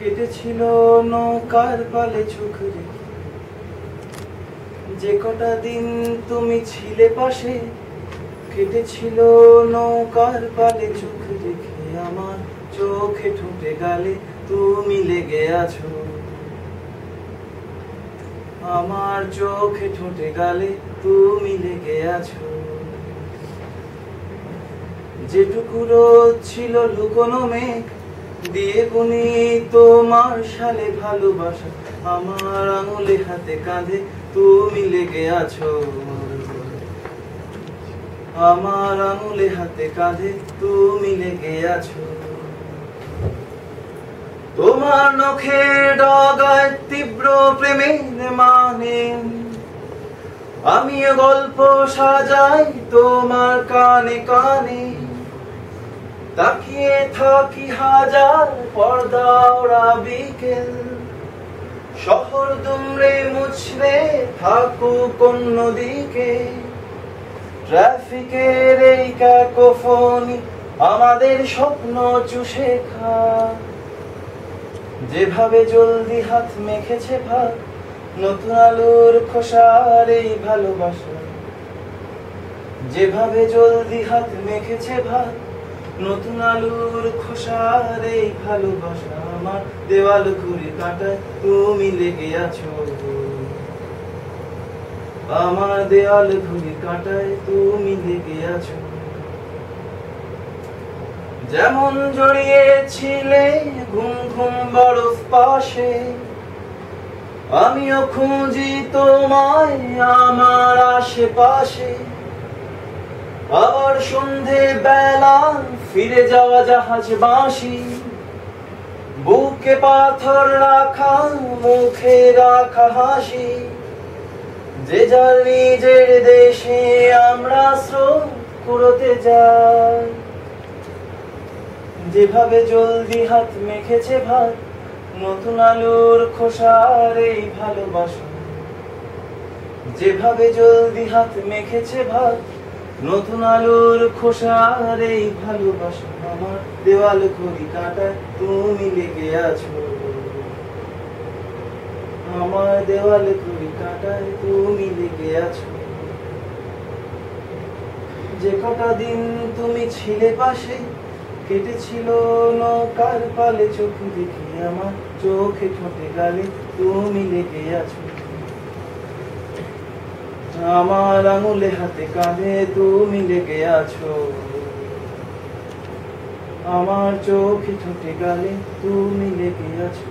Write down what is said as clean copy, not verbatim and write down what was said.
কেটেছিল নৌকার পালে চোখ রেখে, যে কটা দিন তুমি ছিলে পাশে। কেটেছিল নৌকার পালে চোখ রেখে, আমার চোখে ঠোঁটে গালে তুমি লেগে আছো। আমার চোখে ঠোঁটে গালে তুমি লেগে আছো। যেটুকু রোদ ছিল লুকোনো মেঘ দিয়ে বুনি তোমার সালে ভালোবাসা, আমার আঙুলে হাতে কাঁধে তুমি লেগে আছো। আমার আঙুলে হাতে কাঁধে তুমি লেগে আছো। তোমার নখের ডগায় তীব্র প্রেমের মানে, আমিও গল্প সাজাই তোমার কানে কানে। তাকিয়ে থাকি হাজার পর্দা ওরা বিকেল, শহর দুমড়ে মুছড়ে থাকুক অন্যদিকে। ট্রাফিকের এই ক্যাকোফোনি আমাদের স্বপ্ন চুষে খায়। যেভাবে জলদি হাত মেখেছে ভাত, নতুন আলুর খোসার এই ভালোবাসা। যেভাবে জলদি হাত মেখেছে ভাত, নতুন আলুর খোসার এই ভালোবাসা। আমার দেওয়াল ঘুরে কাঁটায় তুমি লেগে আছো। আমার দেওয়াল ঘুরে কাঁটায় তুমি লেগে আছো। যেমন জড়িয়েছিলে ঘুম ঘুম বরফ পাশে, আমিও খুঁজি তোমায় আমার আশেপাশে। আবার সন্ধে বেলা ফিরে যাওয়া জাহাজ বাঁশি, বুকে পাথর রাখা মুখে রাখা হাসি। যে যার নিজের দেশে আমরা স্রোত কুড়োতে যাই। যেভাবে জলদি হাত মেখেছে ভাত, নতুন আলুর খোসার এই ভালোবাসা। যেভাবে জলদি হাত মেখেছে ভাত, নতুন আলুর খোসার এই ভালোবাসা। আমার দেওয়াল ঘড়ি কাঁটায় তুমি লেগে আছো। আমার দেওয়াল ঘড়ি কাঁটায় তুমি লেগে আছো। যে কটা দিন তুমি ছিলে পাশে, কেটেছিল নৌকার পালে চোখ দেখে, আমার চোখে ঠোঁটে গালে তুমি লেগে আছো। আমার আঙুলে হাতে কাঁধে তুমি লেগে আছো। আমার চোখে ঠোঁটে গালে তুমি লেগে আছো।